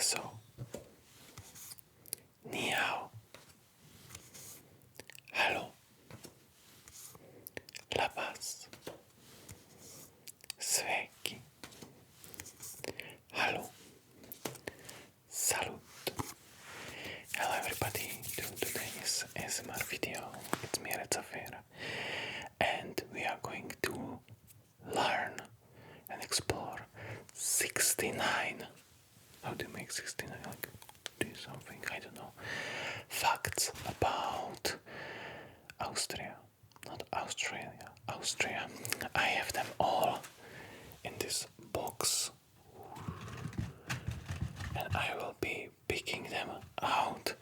So, ni hao, hello, labas, sveiki, hello, salut. Hello everybody to today's ASMR video. It's me, RedHead, and we are going to learn and explore 69. How do you make 69? Like, do something, I don't know. Facts about Austria. Not Australia, Austria. I have them all in this box. And I will be picking them out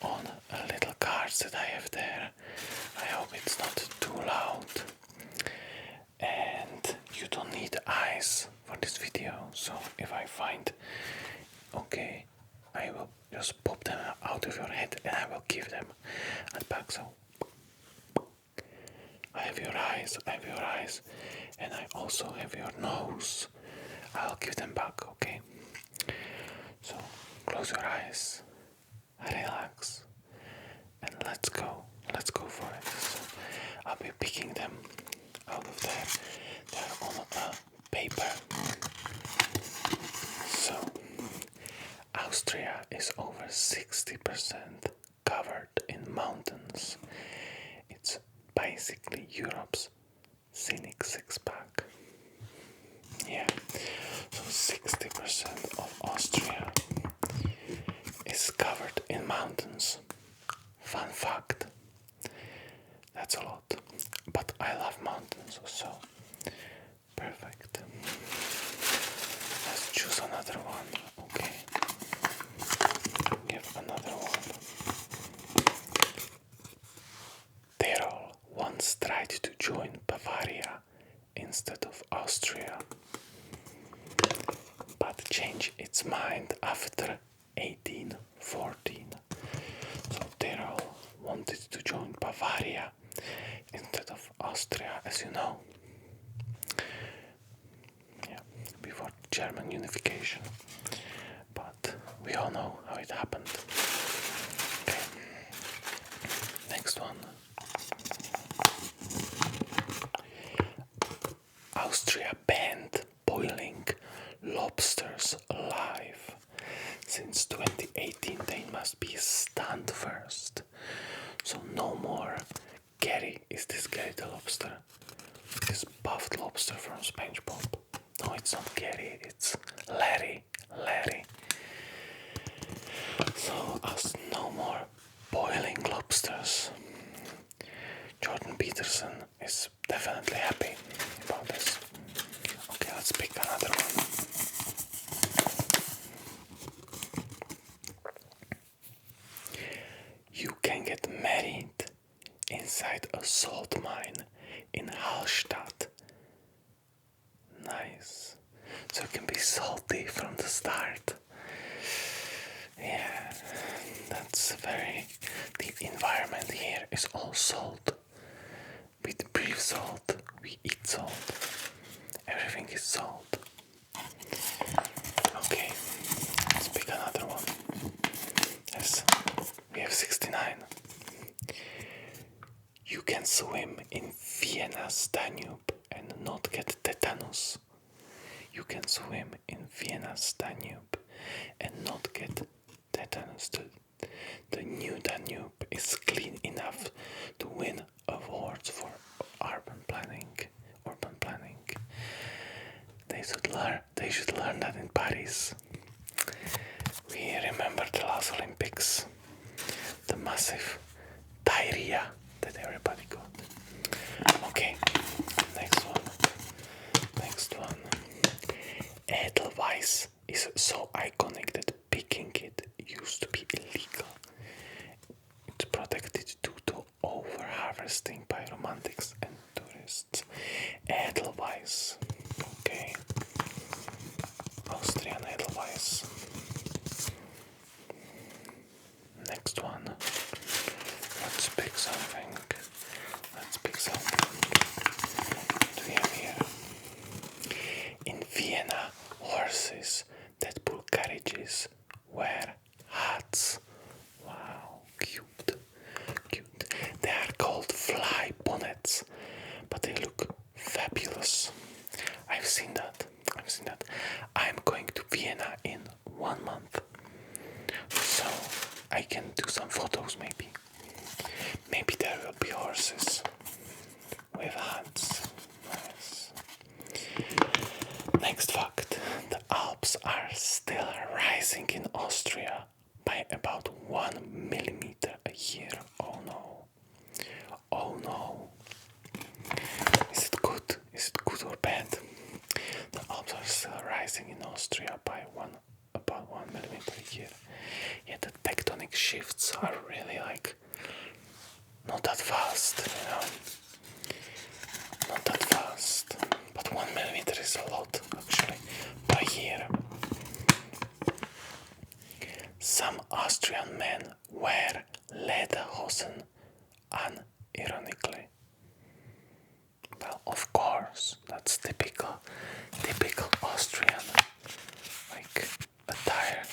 on little cards that I have there. I hope it's not too loud. And you don't need eyes for this video, so if I find okay, I will just pop them out of your head and I will give them at back. So I have your eyes, and I also have your nose. I'll give them back, okay? So close your eyes, relax, and let's go for it. So I'll be picking them out of there. They're on a paper. So Austria is over 60% covered in mountains. It's basically Europe's scenic six-pack. Yeah, so 60% of Austria is covered in mountains. Fun fact. That's a lot. But I love mountains, so perfect. Let's choose another one. Okay. Give another one. Tyrol once tried to join Bavaria instead of Austria, but changed its mind after 1814. So Tyrol wanted to join Bavaria instead of Austria, as you know. Yeah, before German unification. But we all know how it happened. Okay. Next one. Austria banned boiling lobsters alive. Since 2018 they must be stunned first. So no more Gary. Is this Gary the lobster? This buffed lobster from SpongeBob. No, it's not Gary, it's Larry. So us no more boiling lobsters. Jordan Peterson is definitely happy about this. Okay, let's pick another one. You can get married inside a salt mine in Hallstatt. Nice. So it can be salty from the start. Yeah, that's very... The environment here is all salt. We breathe salt, we eat salt. Everything is salt. Okay, let's pick another one. Yes, we have 69. You can swim in Vienna's Danube and not get tetanus. You can swim in Vienna's Danube and not get tetanus. The new Danube is clean enough to win awards for urban planning. They should learn that in Paris. We remember the last Olympics, the massive diarrhea that everybody got. Okay, next one. Edelweiss is so iconic that picking it used to be illegal. It's protected due to over-harvesting by romantics and tourists. Edelweiss. Okay. Austrian Edelweiss. Next one. Let's pick something. What do we have here? In Vienna, horses that pull carriages wear hats. Wow, cute, cute. They are called fly bonnets, but they look fabulous. I've seen that. I'm going to Vienna in 1 month, so I can do some photos maybe. Maybe there will be horses with hats. Nice. Next fact. The Alps are still rising in Austria by about 1 millimeter a year. Oh no. Oh no. Is it good? Is it good or bad? The Alps are still rising in Austria by about 1 millimeter a year. Yet the tectonic shifts are really not that fast, Not that fast. But 1 millimeter is a lot, actually, per year. Some Austrian men wear lederhosen unironically. Well, of course, that's typical Austrian, attire.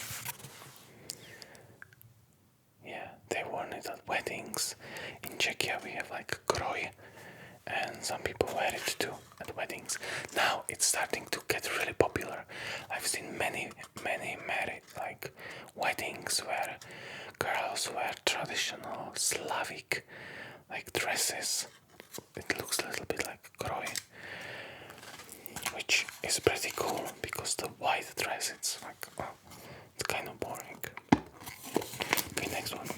Yeah, they worn it at weddings. In Czechia we have kroj, and some people wear it too at weddings. Now it's starting to get really popular. I've seen many married weddings where girls wear traditional Slavic dresses. It looks a little bit like kroj, which is pretty cool because the white dress it's kind of boring. Okay, next one.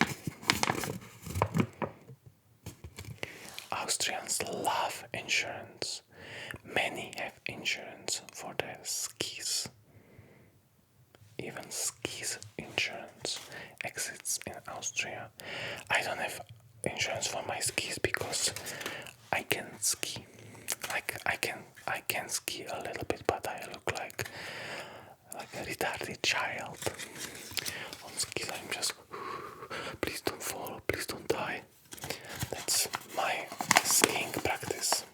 Austrians love insurance. Many have insurance for their skis. Even skis insurance exists in Austria. I don't have insurance for my skis because I can ski. I can ski a little bit, but I look like a retarded child on skis. I'm just, please don't fall, please don't die. That's my skiing practice.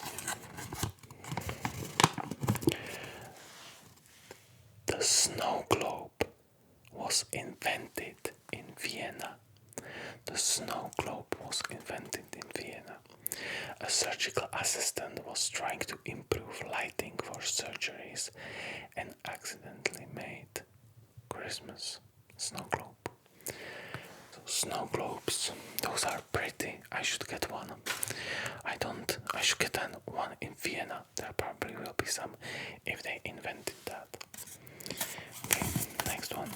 The snow globe was invented in Vienna. The snow globe was invented in Vienna. A surgical assistant was trying to improve lighting for surgeries and accidentally made Christmas snow globe. So snow globes, those are pretty. I should get one. I should get one in Vienna. There probably will be some if they invented that. Okay, next one.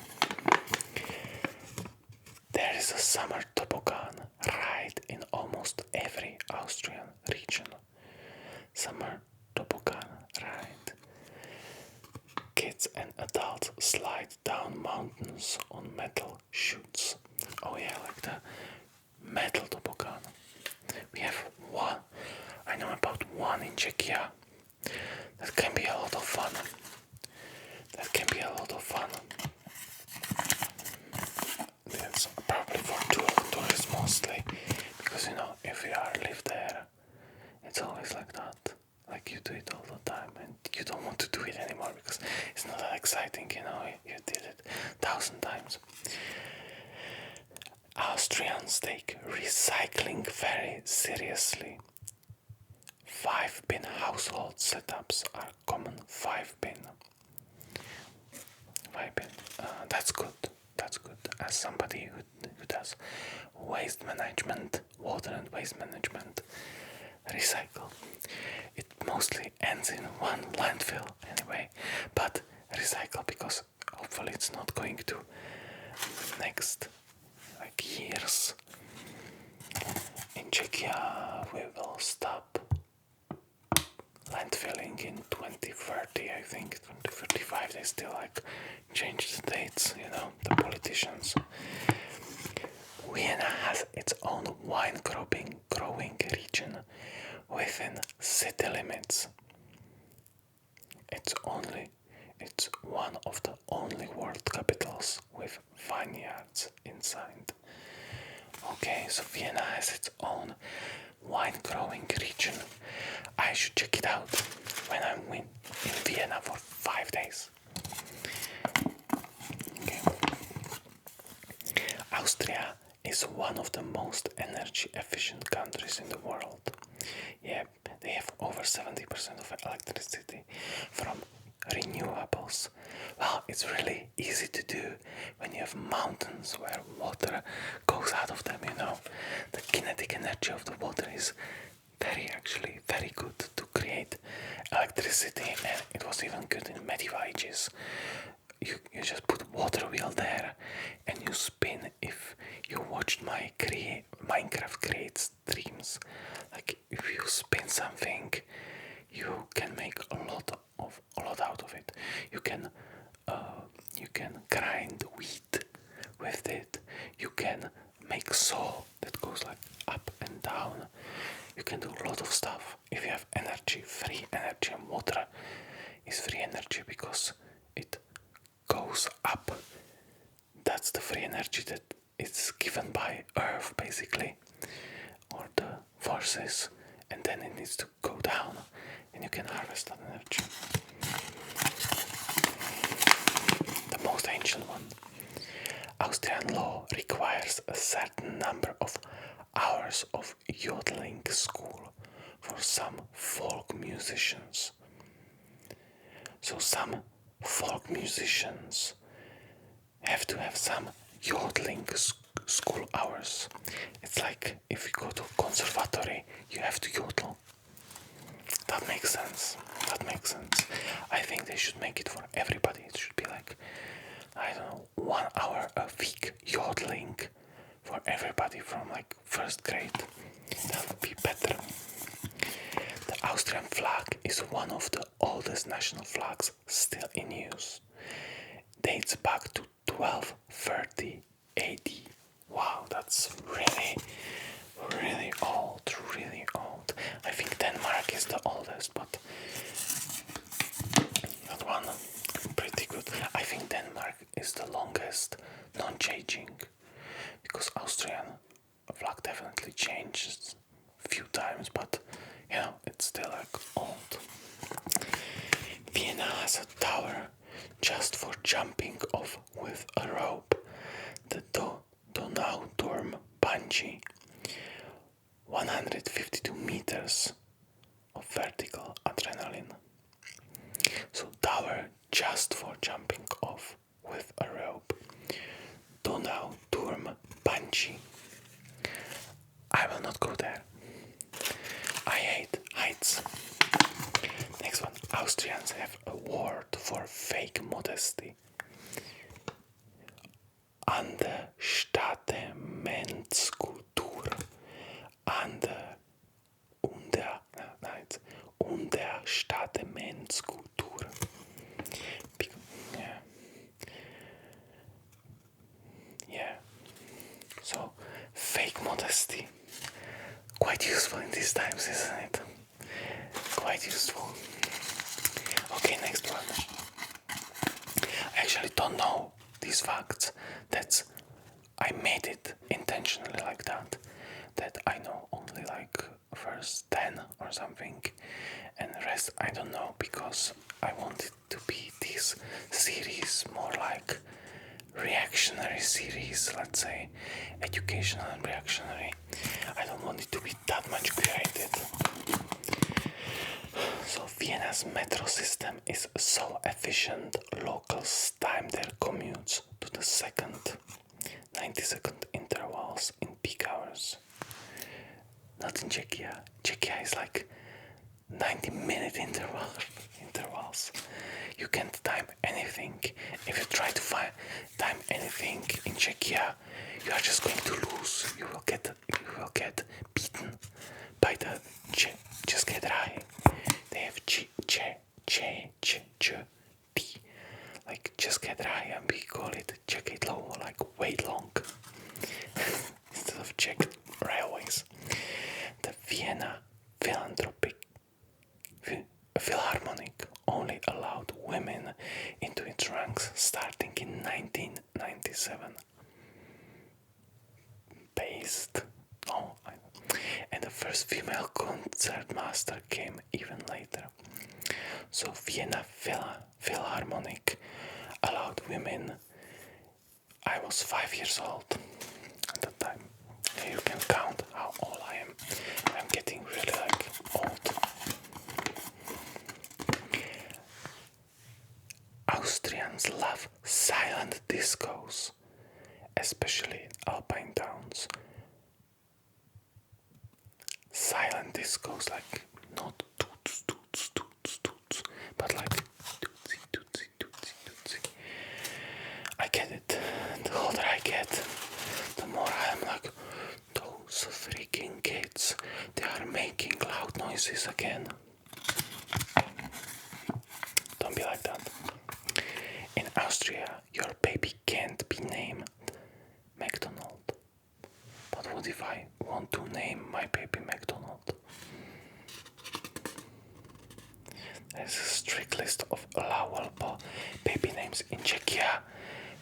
There is a summer toboggan ride in almost every Austrian region. Summer toboggan ride. Kids and adults slide down mountains on metal chutes. Oh yeah, like the metal toboggan. We have one. I know about one in Czechia. That can be a lot of fun. It's probably for tourists mostly, because if you live there, it's always like that. You do it all the time, and you don't want to do it anymore because it's not that exciting. You did it 1,000 times. Austrians take recycling very seriously. 5-bin household setups are common. 5-bin. 5-bin. That's good. As somebody who does waste management, water and waste management, recycle. It mostly ends in one landfill anyway, but recycle because hopefully it's not going to next years. In Czechia we will stop landfilling in 2030, I think. 2035 they still change the dates, the politicians. Vienna has its own wine growing region within city limits. It's one of the only world capitals with vineyards inside. Okay, so Vienna has its own wine growing region. I should check it out when I'm in Vienna for 5 days. Austria is one of the most energy efficient countries in the world. Yep, they have over 70% of electricity from renewables. Well, it's really easy to do when you have mountains where water goes out of them, you know. The kinetic energy of the water is very good to create electricity, and it was even good in medieval ages. You just put water wheel there and you spin. If you watched my Minecraft create streams, like if you spin something, you can make a lot out of it. You can grind wheat with it. You can make saw that goes like up and down. You can do a lot of stuff if you have energy, free energy, and water is free energy because it goes up. That's the free energy that it's given by Earth, basically, or the forces, and then it needs to go down, and you can harvest that energy. The most ancient one. Austrian law requires a certain number of hours of yodeling school for some folk musicians. So some folk musicians have to have some yodeling school hours. It's like if you go to conservatory, you have to yodel. That makes sense. I think they should make it for everybody. It should be like, I don't know, 1 hour a week yodeling for everybody from like first grade. That would be better. The Austrian flag is one of the oldest national flags still in use. Dates back to 1230 AD. Wow, that's really old. I think Denmark is the oldest, but that one pretty good. I think Denmark is the longest non-changing, because Austrian flag definitely changes a few times, but you know, it's still like old. Vienna has a tower just for jumping off with a rope, the Donauturm bungee, 152 meters of vertical adrenaline. So tower just for jumping off with a rope, Donauturm bungee. I will not go there. I hate heights. Next one. Austrians have a word for fake modesty. Understatementskultur. Understatementskultur. Yeah. So, fake modesty. Quite useful in these times, isn't it? Quite useful. Okay, next one. I actually don't know these facts. I made it intentionally like that. That I know only like first 10 or something, and the rest I don't know, because I want it to be this series more like reactionary series, let's say educational and reactionary. I don't want it to be that much curated. So Vienna's metro system is so efficient, locals time their commutes to the 90-second intervals in peak hours. Not in Czechia. Czechia is like 90-minute intervals. You can't time anything. If you try to time anything in Czechia, you are just going to lose. You will get beaten by the České dráhy. They have Č, T, like České dráhy, and we call it České dlouho, like way long, instead of Czech railways. The Vienna Philharmonic only allowed women into its ranks starting in 1997. And the first female concertmaster came even later. So Vienna Philharmonic allowed women. I was 5 years old. the time. You can count how old I am. I'm getting really like old. Austrians love silent discos, especially in alpine towns. Silent discos, like not toots, toots, toots, toots, but like tootsy, tootsy, tootsy, tootsy. I get it. The older I get, the more I'm like, those freaking kids, they are making loud noises again. Don't be like that. In Austria, your baby can't be named McDonald. But what if I want to name my baby McDonald? There's a strict list of allowable baby names in Czechia.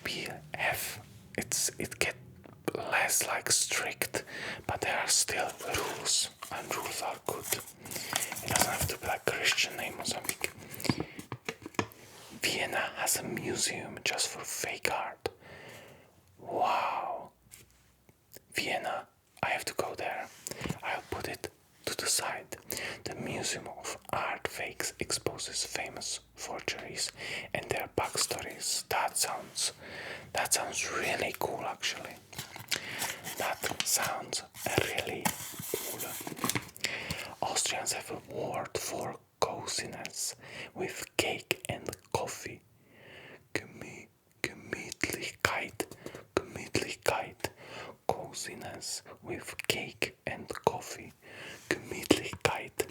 We have it get less like strict, but there are still rules, and rules are good. It doesn't have to be like Christian name or something. Vienna has a museum just for fake art. Wow. Vienna, I have to go there. I'll put it to the side. The Museum of Art Fakes exposes famous forgeries and their backstories. That sounds really cool, actually. That sounds really cool. Austrians have a word for coziness with cake and coffee. Gemütlichkeit. Coziness with cake and coffee. Gemütlichkeit.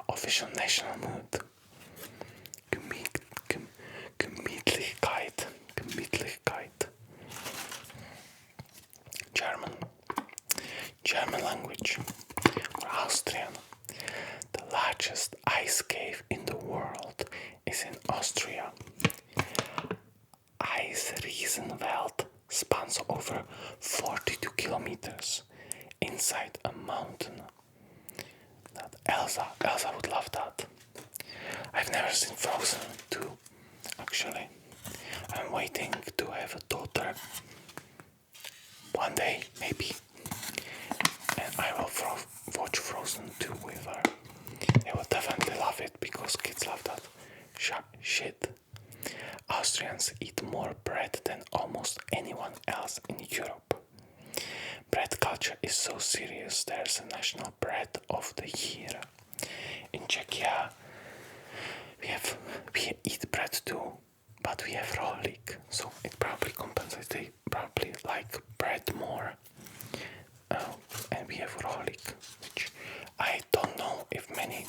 Official national mood. Gemütlichkeit. German language. For Austrian. The largest ice cave in the world is in Austria. Eisriesenwald spans over 42 kilometers inside a mountain. That Elsa would love that. I've never seen Frozen 2, actually. I'm waiting to have a daughter. One day, maybe. And I will watch Frozen 2 with her. They will definitely love it because kids love that shit. Austrians eat more bread than almost anyone else in Europe. Bread culture is so serious, there's a national bread of the year. In Czechia, we eat bread too, but we have rolik, so it probably compensates. They probably like bread more. And we have rolik, which I don't know if many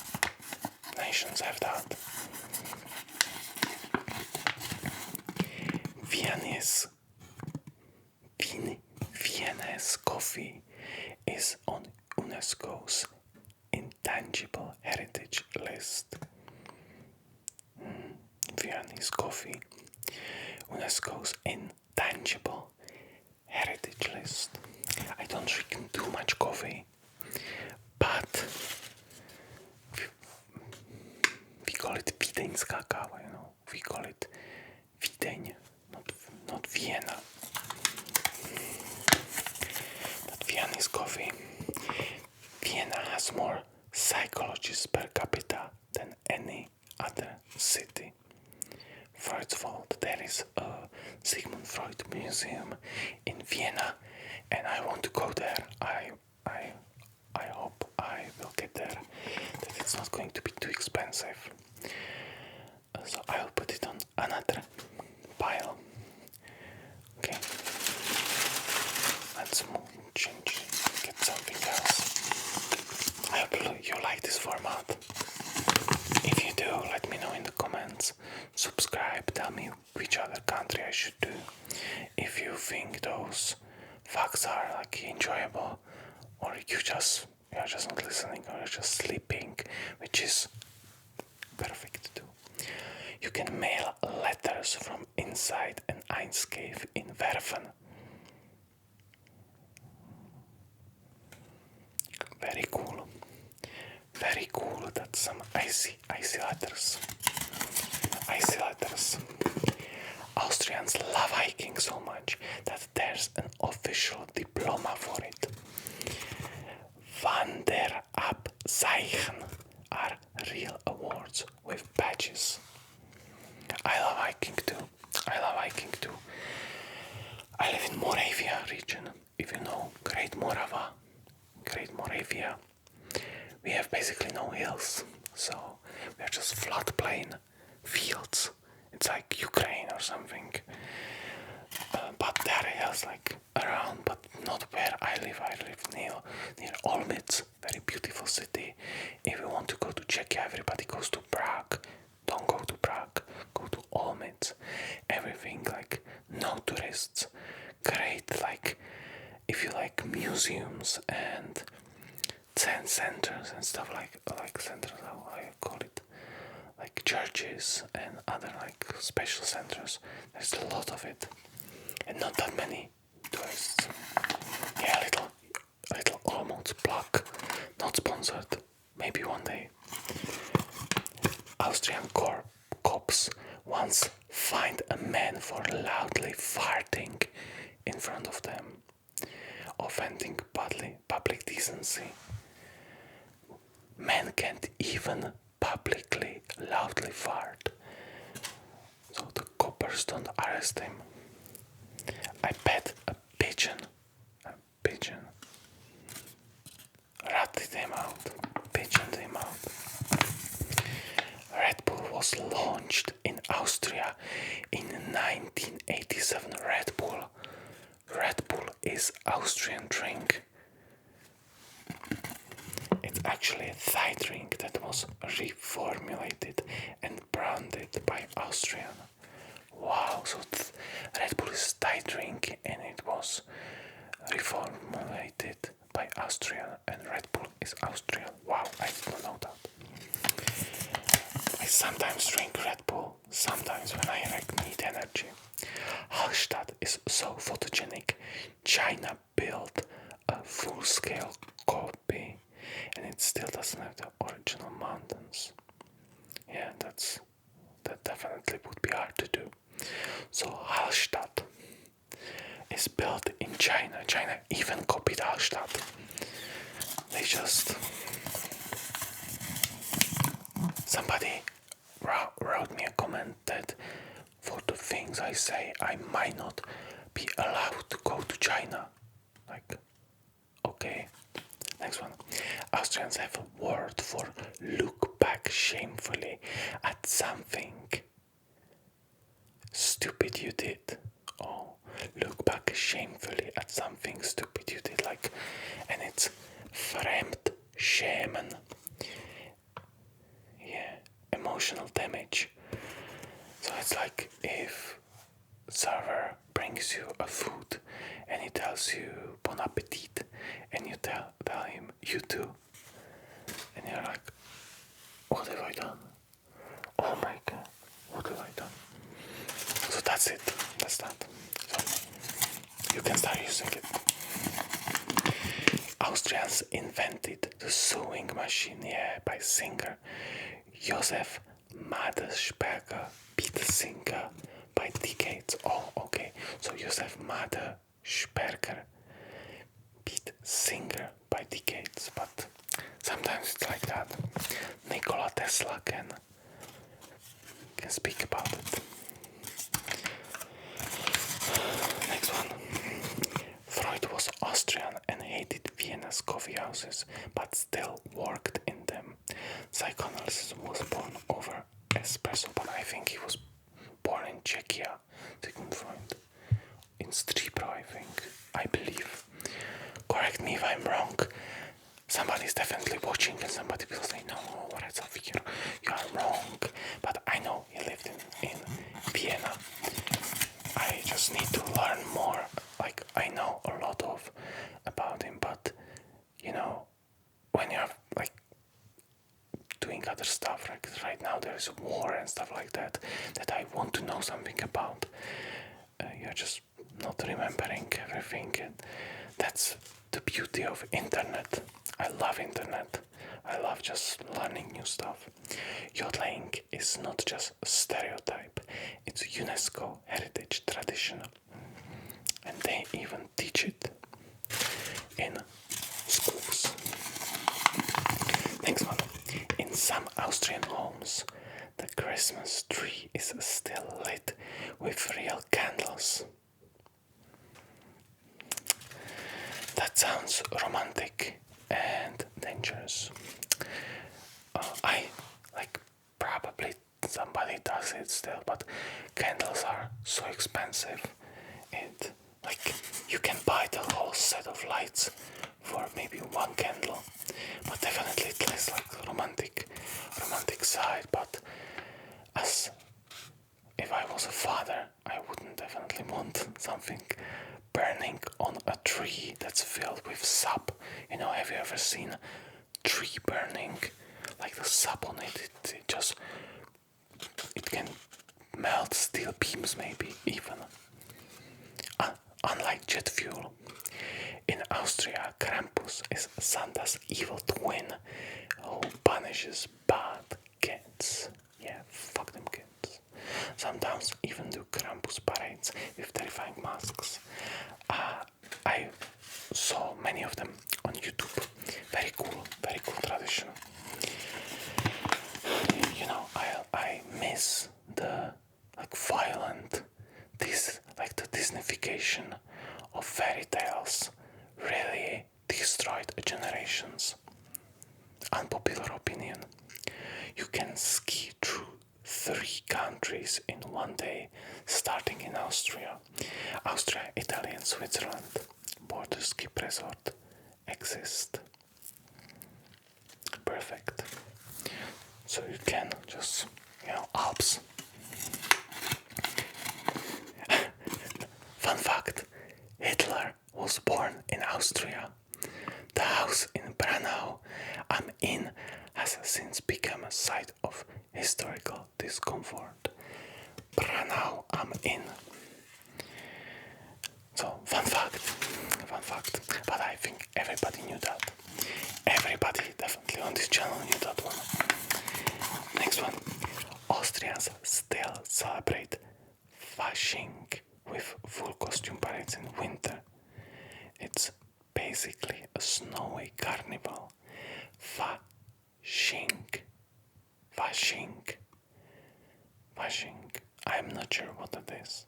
nations have that. Vienna's coffee is on UNESCO's intangible heritage list. Viennese coffee, UNESCO's intangible heritage list. I don't drink too much coffee, but we call it wiedeńska kawa, you know. We call it Wiedeń, not Vienna. But Viennese coffee. Vienna has more psychologists per capita than any other city. Freud's fault. There is a Sigmund Freud museum in Vienna, and I want to go there. I hope I will get there. That it's not going to be too expensive. So I'll put it on another pile. Okay. Let's change. Get something else. I hope you like this format. If you do, let me know in the comments. Subscribe, tell me which other country I should do. If you think those facts are like enjoyable, or you're just not listening, or you're just sleeping, which is perfect too. You can mail letters from inside an ice cave in Werfen. Very cool. Very cool. That's some icy letters. Icy letters. Austrians love hiking so much that there's an official diploma for it. Wanderabzeichen are real awards with badges. I love hiking too. I live in Moravia region. If you know Great Moravia, we have basically no hills, so we are just flat plain fields. It's like Ukraine or something. But there are hills like around, but not where I live. I live near Olmütz, very beautiful city. If you want to go to Czechia, everybody goes to Prague. Don't go to Prague, go to Olmütz. Everything like no tourists. Great, like if you like museums and centers and stuff like centers, how I call it, like churches and other like special centers. There's a lot of it, and not that many tourists. Yeah, little almost plug, not sponsored. Maybe one day. Austrian cops once fined a man for loudly farting in front of them, offending public decency. Men can't even publicly loudly fart, so the coppers don't arrest him. I bet a pigeon ratted him out, pigeoned him out. Red Bull was launched in Austria in 1987. Red Bull is Austrian drink. It's actually a Thai drink that was reformulated and branded by Austrian. Wow, so Red Bull is Thai drink and it was reformulated by Austrian, and Red Bull is Austrian. Wow, I didn't know that. I sometimes drink Red Bull, sometimes when I need energy. Hallstatt is so photogenic. China built a full-scale copy, and it still doesn't have the original mountains. Yeah, that definitely would be hard to do. So Hallstatt is built in China. China even copied Hallstatt. They just... Somebody wrote me a comment that for the things I say, I might not be allowed to go to China. Like, okay. Next one. Austrians have a word for look back shamefully at something stupid you did. Oh, look back shamefully at something stupid you did. Like, and it's Fremdschämen. Yeah, emotional damage. So it's like if server brings you a food and he tells you bon appetit and you tell him you too, and you're like, what have I done? Oh my god, what have I done? So that's it, that's that. So you can start using it. Austrians invented the sewing machine, yeah, by singer Josef Madesperger, beat singer by decades. Oh, okay. So Josef Madesperger, beat singer by decades. But sometimes it's like that. Nikola Tesla can speak about it. Next one. Freud was Austrian and hated Vienna's coffee houses, but still worked in them. Psychoanalysis was born over espresso, but I think he was born in Czechia, Sigmund Freud. In Stříbro, I believe. Correct me if I'm wrong. Somebody's definitely watching and somebody will say, no, you are wrong. But I know he lived in Vienna. I just need to learn more. Like, I know a lot about him, but, you know, when you're, like, doing other stuff, like right now there is a war and stuff like that I want to know something about. You're just not remembering everything, and That's the beauty of internet. I love internet. I love just learning new stuff. Yodeling is not just a stereotype, it's UNESCO heritage tradition. And they even teach it in schools. Next one. In some Austrian homes, the Christmas tree is still lit with real candles. That sounds romantic and dangerous. I like probably somebody does it still, but candles are so expensive. And like you can buy the whole set of lights for maybe one candle, but definitely it has like romantic side. But as if I was a father, I wouldn't definitely want something burning on a tree that's filled with sap. You know, have you ever seen tree burning? Like the sap on it, it can melt steel beams maybe even. Unlike jet fuel, in Austria, Krampus is Santa's evil twin who punishes bad kids. Yeah, fuck them kids. Sometimes even do Krampus parades with terrifying masks. I saw many of them on YouTube. Very cool tradition. You know, I miss the like violent, the Disneyfication of fairy tales. Really destroyed generations. Unpopular opinion. You can ski through 3 countries in one day, starting in Austria, Italy, and Switzerland. Border ski resort exist. Perfect. So you can just, Alps. Fun fact, Hitler was born in Austria. The house in Branau I'm in has since become a site of historical discomfort. Branau I'm in. So, fun fact, but I think everybody knew that. Everybody definitely on this channel knew that one. Next one. Austrians still celebrate Fasching with full costume parades in winter. It's basically a snowy carnival. Fasching. I'm not sure what it is.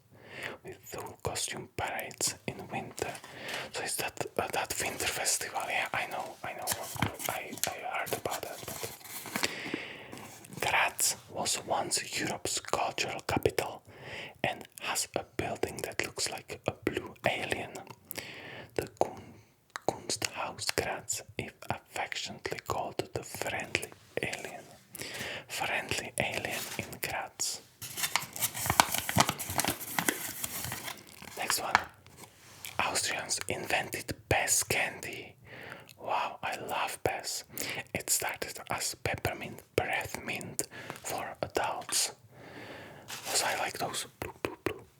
With full costume parades in winter. So is that winter festival? Yeah, I know. I heard about that. But Graz was once Europe's cultural capital and has a building that looks like a blue alien. The Kunsthaus Graz is affectionately called the friendly alien. Friendly alien in Graz. Next one. Austrians invented Bess candy. Wow, I love Bess. It started as peppermint breath mint for adults. Because I like those blue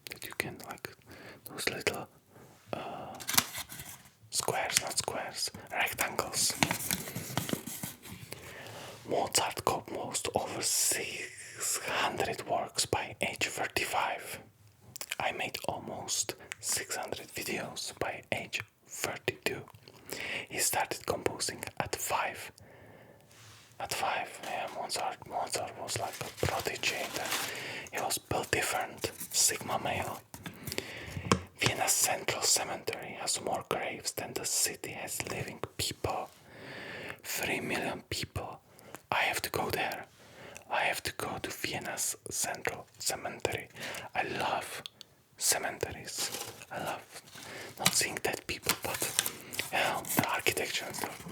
that you can like those little rectangles. Mozart composed over 600 works by age 35. I made almost 600 videos by age 32. He started composing at 5. Yeah, Mozart was like a prodigy. He was built different, Sigma male. Vienna's central cemetery has more graves than the city has living people. 3 million people. I have to go there. I have to go to Vienna's central cemetery. I love cemeteries. I love not seeing dead people, but the architecture and stuff.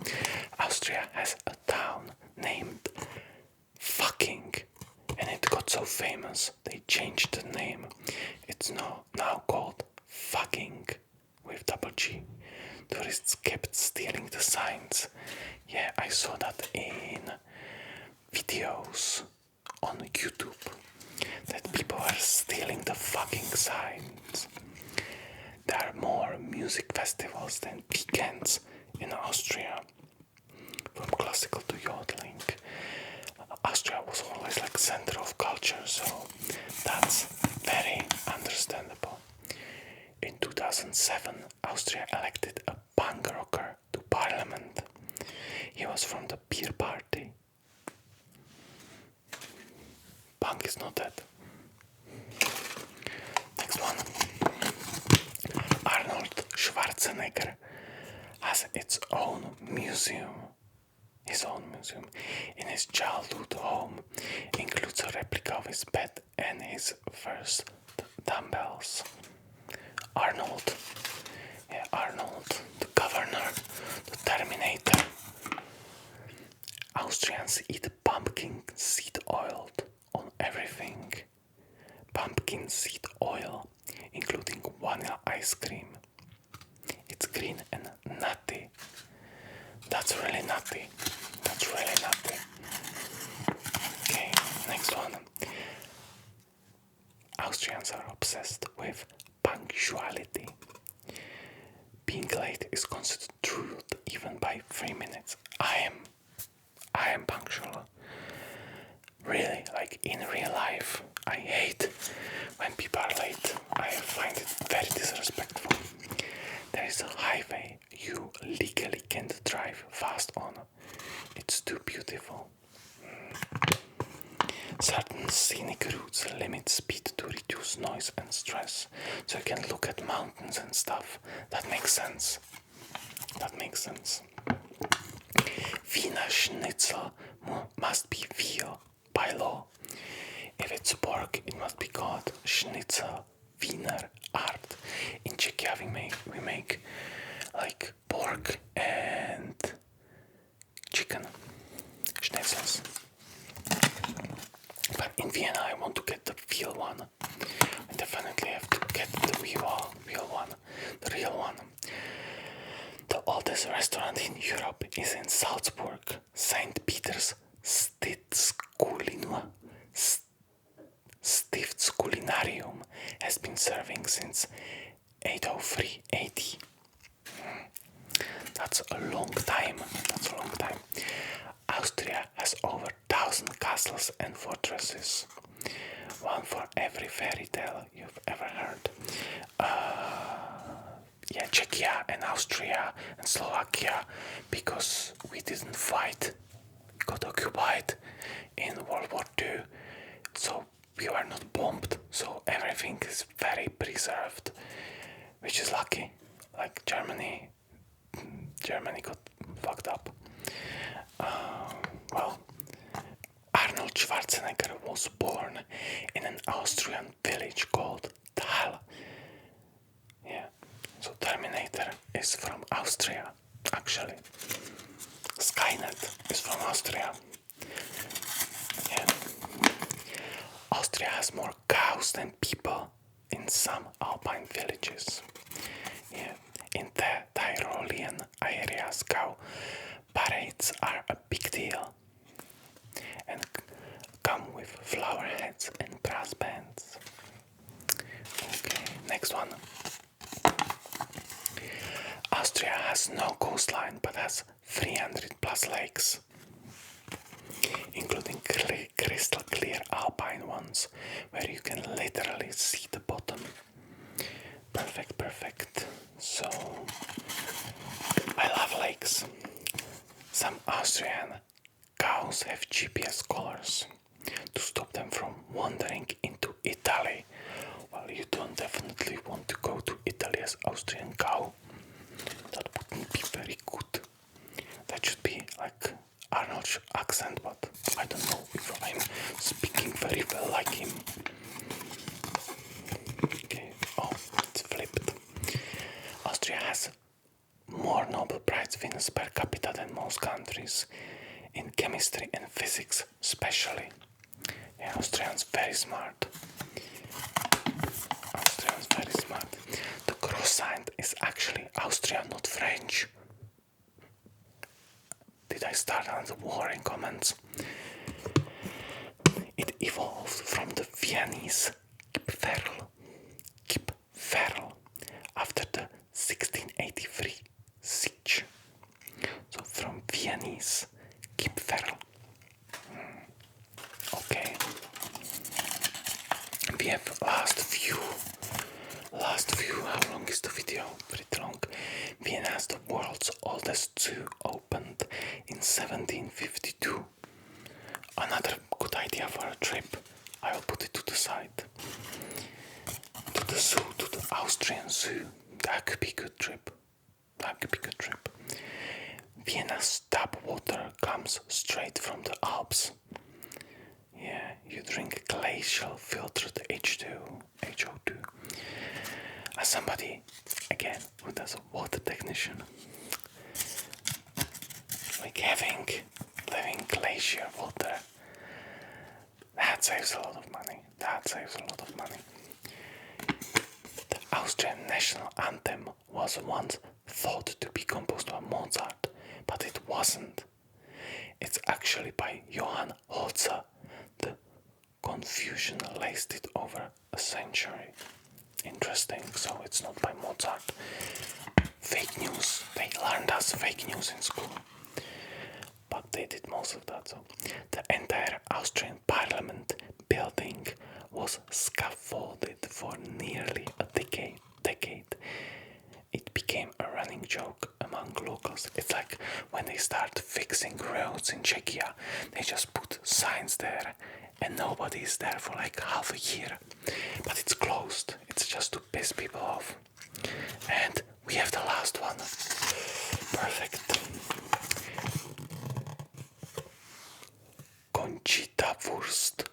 Austria has a town named Fucking, and it got so famous they changed the name. It's now called Fucking with double G. Tourists kept stealing the signs. Yeah, I saw that in videos on YouTube that people are stealing the fucking signs. There are more music festivals than weekends in Austria, from classical to yodeling. Austria was always like center of culture, so that's very understandable. In 2007, Austria elected a punk rocker to parliament. He was from the beer party. Punk is not dead. Next one. Arnold Schwarzenegger has its own museum. His own museum in his childhood home includes a replica of his bed and his first dumbbells. Arnold, the governor, the Terminator. Austrians eat pumpkin seed oil on everything. Pumpkin seed oil, including vanilla ice cream. It's green and nutty. That's really nutty. Okay, next one. Austrians are obsessed with punctuality. Being late is considered rude even by 3 minutes. I am punctual. Really, like in real life, I hate when people are late. I find it very disrespectful. There is a highway you legally can't drive fast on. It's too beautiful. Certain scenic routes limit speed to reduce noise and stress, so you can look at mountains and stuff. That makes sense. Wiener Schnitzel must be veal by law. If it's pork, it must be called Schnitzel Wiener Art. In Czechia, we make like pork and chicken schnitzels. But in Vienna, I want to get the veal one. I definitely have to get the veal one, the real one. The oldest restaurant in Europe is in Salzburg. St. Peter's Stiftskulinarium has been serving since 803 AD. That's a long time. Austria has over 1,000 castles and fortresses. One for every fairy tale you've ever heard. Czechia and Austria and Slovakia, because we didn't fight, we got occupied in World War II, so we were not bombed, so everything is very preserved, which is lucky. Like Germany got fucked up. Arnold Schwarzenegger was born in an Austrian village called Thal. So Terminator is from Austria, actually. Skynet is from Austria. Austria has more cows than people in some alpine villages. In the Tyrolean areas, cow parades are a big deal and come with flower heads and brass bands. Okay, next one. Austria has no coastline but has 300 plus lakes, including crystal clear alpine ones where you can literally see the bottom. Perfect. So, I love lakes. Some Austrian cows have GPS collars to stop them from wandering into Italy. Well, you don't definitely want to go to Italy as Austrian cow. That wouldn't be very good. That should be like Arnold's accent, but I don't know if I'm speaking very well like him. Okay, it's flipped. Austria has more Nobel Prize winners per capita than most countries, in chemistry and physics especially. Austrians very smart. The cross sign is actually Austrian, not French. Did I start on the war in comments? It evolved from the Viennese Kipferl after the 16th Austrian zoo. That could be a good trip. Vienna's tap water comes straight from the Alps. Yeah, you drink glacial filtered HO2. As somebody, again, who does a water technician, like having living glacier water, that saves a lot of money. The Austrian national anthem was once thought to be composed by Mozart, but it wasn't. It's actually by Johann Holzer. The confusion lasted over a century. Interesting, so it's not by Mozart. Fake news. They learned us fake news in school. But they did most of that. So the entire Austrian parliament building was scaffolded for nearly a decade. It became a running joke among locals. It's like when they start fixing roads in Czechia, they just put signs there and nobody's there for like half a year. But it's closed. It's just to piss people off. And we have the last one. Perfect. Conchita Wurst,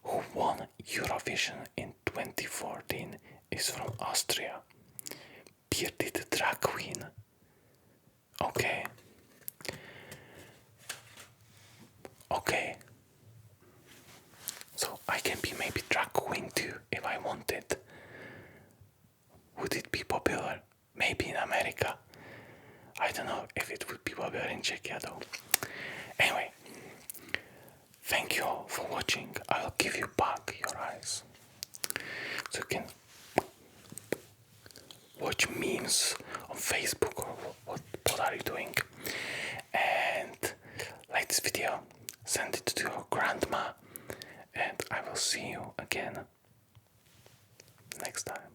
who won Eurovision in 2014, is from Austria. Bearded drag queen. Okay. So I can be maybe drag queen too if I wanted. Would it be popular? Maybe in America. I don't know if it would be popular in Czechia though. Anyway, thank you all for watching. I'll give you back your eyes. So you can watch memes on Facebook or what are you doing? And like this video, send it to your grandma, and I will see you again next time.